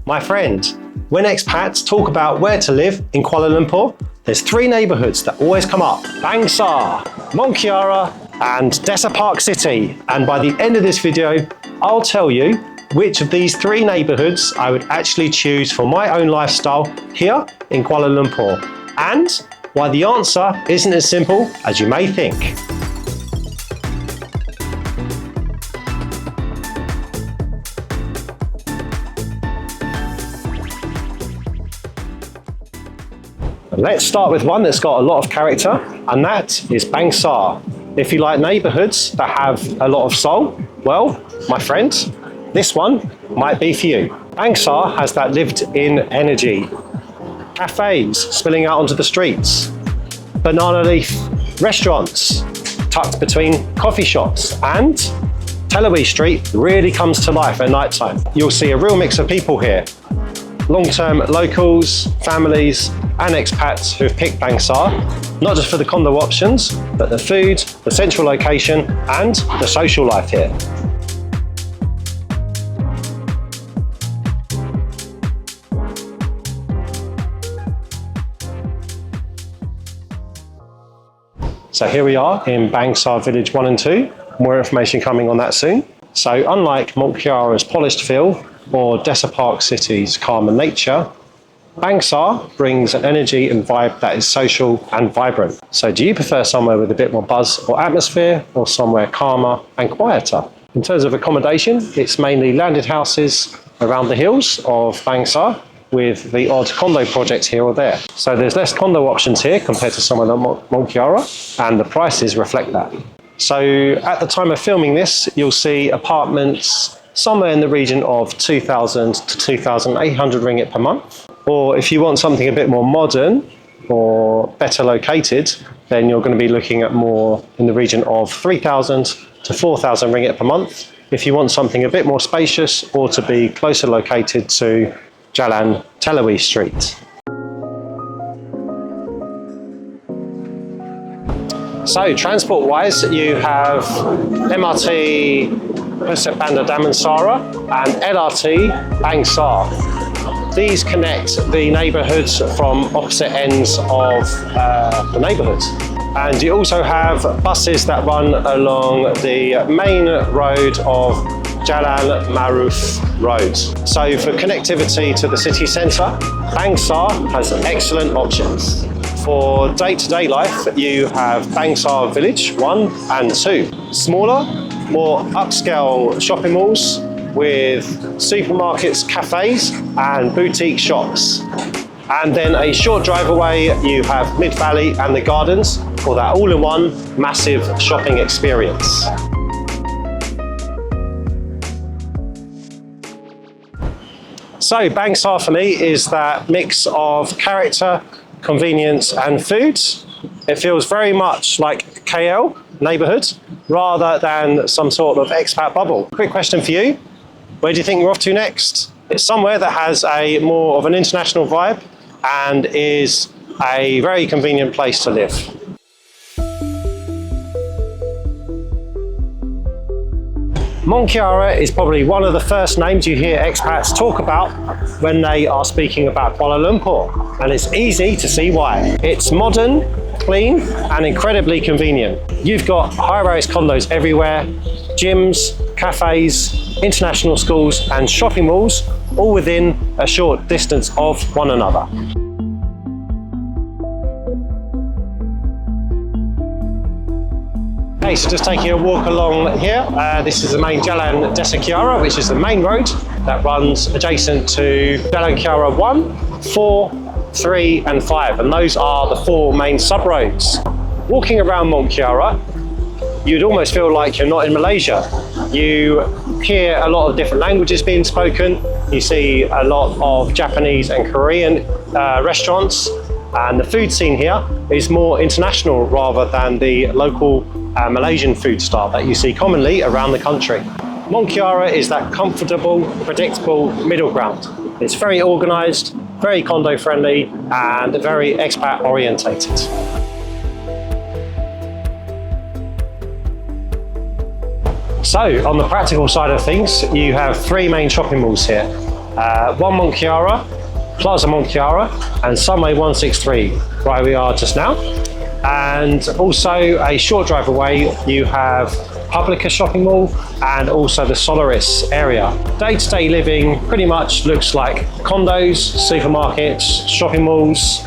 My friend, when expats talk about where to live in Kuala Lumpur, there's three neighbourhoods that always come up: Bangsar, Mont Kiara and Desa Park City. And by the end of this video, I'll tell you which of these three neighbourhoods I would actually choose for my own lifestyle here in Kuala Lumpur, and why the answer isn't as simple as you may think. Let's start with one that's got a lot of character, and that is Bangsar. If you like neighbourhoods that have a lot of soul, well, my friend, this one might be for you. Bangsar has that lived-in energy. Cafes spilling out onto the streets, banana leaf restaurants tucked between coffee shops, and Telewi Street really comes to life at night time. You'll see a real mix of people here. Long-term locals, families and expats who've picked Bangsar, not just for the condo options, but the food, the central location and the social life here. So here we are in Bangsar Village 1 and 2. More information coming on that soon. So unlike Mont Kiara's polished feel or Desa Park City's calm and nature, Bangsar brings an energy and vibe that is social and vibrant. So do you prefer somewhere with a bit more buzz or atmosphere, or somewhere calmer and quieter? In terms of accommodation, it's mainly landed houses around the hills of Bangsar, with the odd condo project here or there. So there's less condo options here compared to somewhere like Mont Kiara, and the prices reflect that. So at the time of filming this, you'll see apartments somewhere in the region of 2,000 to 2,800 ringgit per month. Or if you want something a bit more modern or better located, then you're going to be looking at more in the region of 3,000 to 4,000 ringgit per month. If you want something a bit more spacious or to be closer located to Jalan Telewi Street. So transport-wise, you have MRT Pusat Bandar Damansara and LRT Bangsar. These connect the neighbourhoods from opposite ends of the neighbourhoods. And you also have buses that run along the main road of Jalan Maruf Road. So for connectivity to the city centre, Bangsar has excellent options. For day-to-day life, you have Bangsar Village 1 and 2. Smaller, more upscale shopping malls with supermarkets, cafes and boutique shops. And then a short drive away, you have Mid Valley and the Gardens for that all-in-one massive shopping experience. So Bangsar for me is that mix of character, convenience and food. It feels very much like KL neighbourhood rather than some sort of expat bubble. Quick question for you. Where do you think you're off to next? It's somewhere that has a more of an international vibe and is a very convenient place to live. Mont Kiara is probably one of the first names you hear expats talk about when they are speaking about Kuala Lumpur, and it's easy to see why. It's modern, clean and incredibly convenient. You've got high-rise condos everywhere, gyms, cafes, international schools and shopping malls, all within a short distance of one another. Okay, so just taking a walk along here, this is the main Jalan Desa Kiara, which is the main road that runs adjacent to Jalan Kiara 1, 4, 3 and 5, and those are the four main sub-roads. Walking around Mont Kiara, you'd almost feel like you're not in Malaysia. You hear a lot of different languages being spoken, you see a lot of Japanese and Korean restaurants, and the food scene here is more international rather than the local Malaysian food style that you see commonly around the country. Mont Kiara is that comfortable, predictable middle ground. It's very organised, very condo friendly and very expat orientated. So on the practical side of things, you have three main shopping malls here. One Mont Kiara, Plaza Mont Kiara, and Sunway 163, where we are just now. And also a short drive away, you have Publica shopping mall and also the Solaris area. Day-to-day living pretty much looks like condos, supermarkets, shopping malls,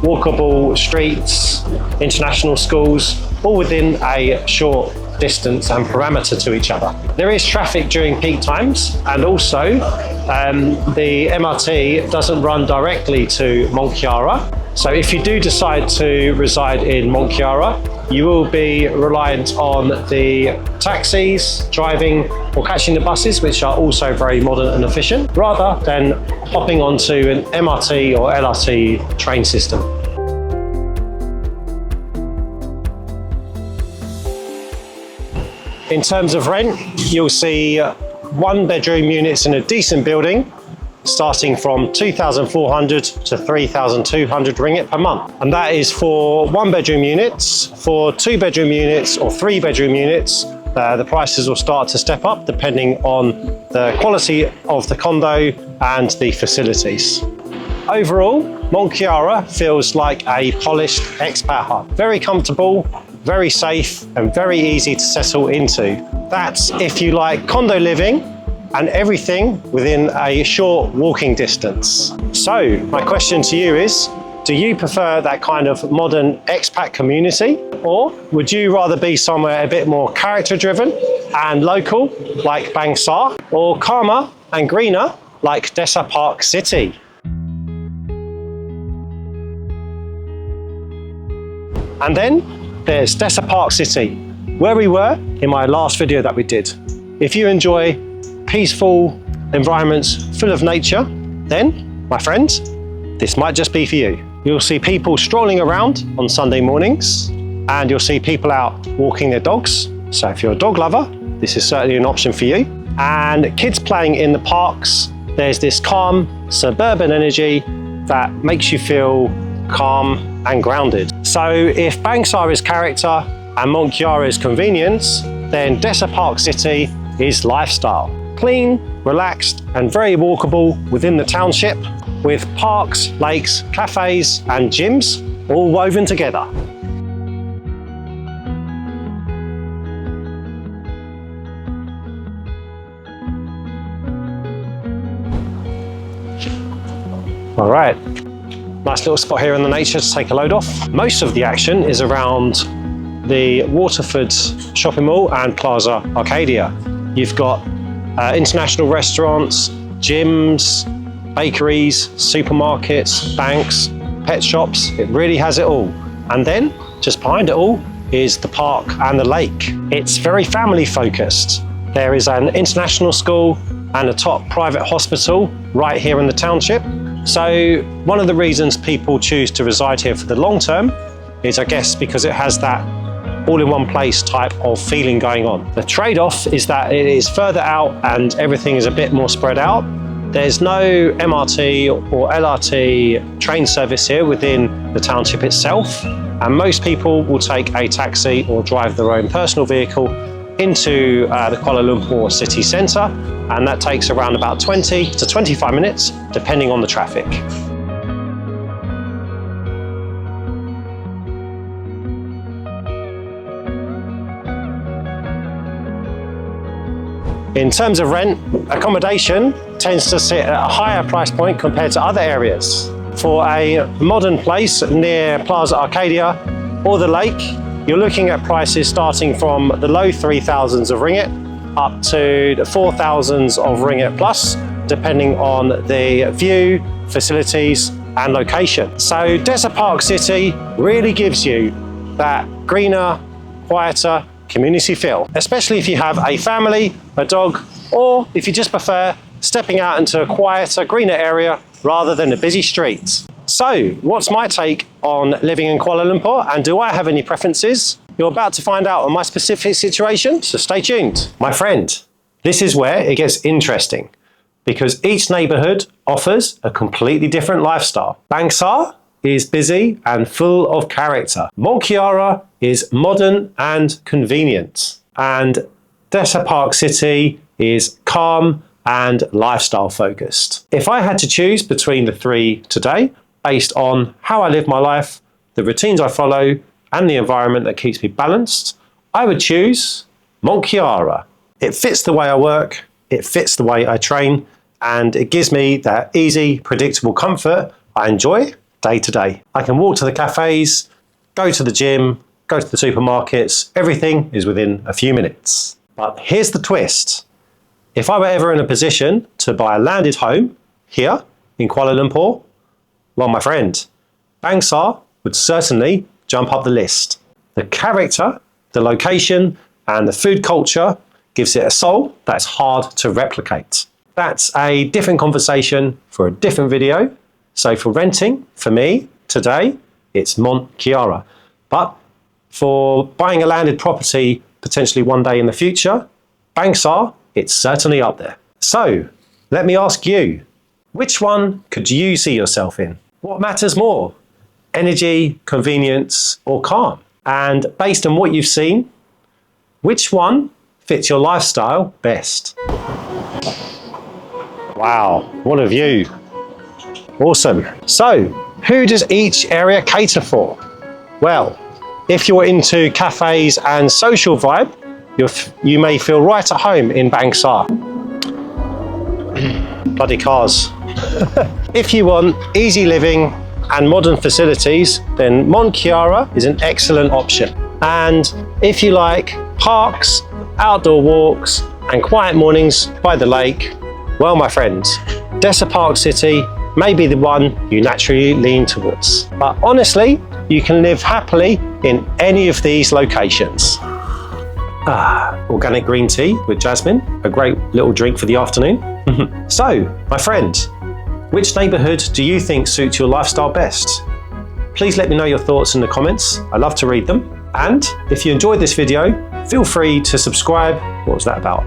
walkable streets, international schools, all within a short distance and parameter to each other. There is traffic during peak times, and also the MRT doesn't run directly to Mont Kiara. So if you do decide to reside in Mont Kiara, you will be reliant on the taxis, driving or catching the buses, which are also very modern and efficient, rather than hopping onto an MRT or LRT train system. In terms of rent, you'll see one-bedroom units in a decent building starting from 2,400 to 3,200 ringgit per month. And that is for one-bedroom units. For two-bedroom units or three-bedroom units, the prices will start to step up depending on the quality of the condo and the facilities. Overall, Mont Kiara feels like a polished expat hub. Very comfortable, very safe, and very easy to settle into. That's if you like condo living and everything within a short walking distance. So my question to you is, do you prefer that kind of modern expat community, or would you rather be somewhere a bit more character driven and local like Bangsar, or calmer and greener like Desa Park City? And then there's Desa Park City, where we were in my last video that we did. If you enjoy peaceful environments full of nature, then, my friends, this might just be for you. You'll see people strolling around on Sunday mornings, and you'll see people out walking their dogs. So if you're a dog lover, this is certainly an option for you. And kids playing in the parks. There's this calm suburban energy that makes you feel calm and grounded. So if Bangsar is character and Mont Kiara is convenience, then Desa Park City is lifestyle. Clean, relaxed, and very walkable within the township, with parks, lakes, cafes, and gyms all woven together. All right, nice little spot here in the nature to take a load off. Most of the action is around the Waterford shopping mall and Plaza Arcadia. You've got international restaurants, gyms, bakeries, supermarkets, banks, pet shops. It really has it all. And then just behind it all is the park and the lake. It's very family focused. There is an international school and a top private hospital right here in the township. So one of the reasons people choose to reside here for the long term is, I guess, because it has that all-in-one place type of feeling going on. The trade-off is that it is further out and everything is a bit more spread out. There's no MRT or LRT train service here within the township itself, and most people will take a taxi or drive their own personal vehicle into the Kuala Lumpur city centre, and that takes around about 20 to 25 minutes depending on the traffic. In terms of rent, accommodation tends to sit at a higher price point compared to other areas. For a modern place near Plaza Arcadia or the lake, you're looking at prices starting from the low 3,000s of ringgit up to the 4,000s of ringgit plus, depending on the view, facilities and location. So Desa Park City really gives you that greener, quieter community feel, especially if you have a family, a dog, or if you just prefer stepping out into a quieter, greener area rather than a busy street. So, what's my take on living in Kuala Lumpur, and do I have any preferences? You're about to find out on my specific situation, so stay tuned. My friend, this is where it gets interesting, because each neighbourhood offers a completely different lifestyle. Bangsar is busy and full of character. Mont Kiara is modern and convenient. And Desa Park City is calm, and lifestyle focused. If I had to choose between the three today, based on how I live my life, the routines I follow, and the environment that keeps me balanced, I would choose Mont Kiara. It fits the way I work, it fits the way I train, and it gives me that easy, predictable comfort I enjoy day to day. I can walk to the cafes, go to the gym, go to the supermarkets, everything is within a few minutes. But here's the twist. If I were ever in a position to buy a landed home here in Kuala Lumpur, well, my friend, Bangsar would certainly jump up the list. The character, the location, and the food culture gives it a soul that's hard to replicate. That's a different conversation for a different video. So for renting, for me, today, it's Mont Kiara. But for buying a landed property, potentially one day in the future, Bangsar, it's certainly up there. So let me ask you, which one could you see yourself in? What matters more? Energy, convenience, or calm? And based on what you've seen, which one fits your lifestyle best? Wow, what a view. Awesome. So, who does each area cater for? Well, if you're into cafes and social vibe, you may feel right at home in Bangsar. Bloody cars. If you want easy living and modern facilities, then Mont Kiara is an excellent option. And if you like parks, outdoor walks, and quiet mornings by the lake, well, my friends, Desert Park City may be the one you naturally lean towards. But honestly, you can live happily in any of these locations. Organic green tea with jasmine, a great little drink for the afternoon. So, my friend, which neighbourhood do you think suits your lifestyle best? Please let me know your thoughts in the comments. I love to read them. And if you enjoyed this video, feel free to subscribe. What was that about?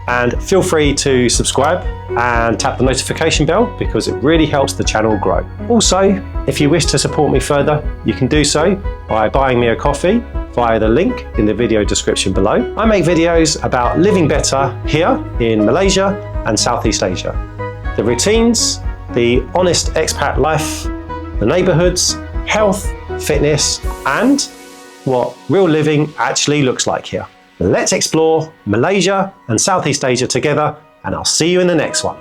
And feel free to subscribe and tap the notification bell because it really helps the channel grow. Also, if you wish to support me further, you can do so by buying me a coffee via the link in the video description below. I make videos about living better here in Malaysia and Southeast Asia. The routines, the honest expat life, the neighbourhoods, health, fitness, and what real living actually looks like here. Let's explore Malaysia and Southeast Asia together, and I'll see you in the next one.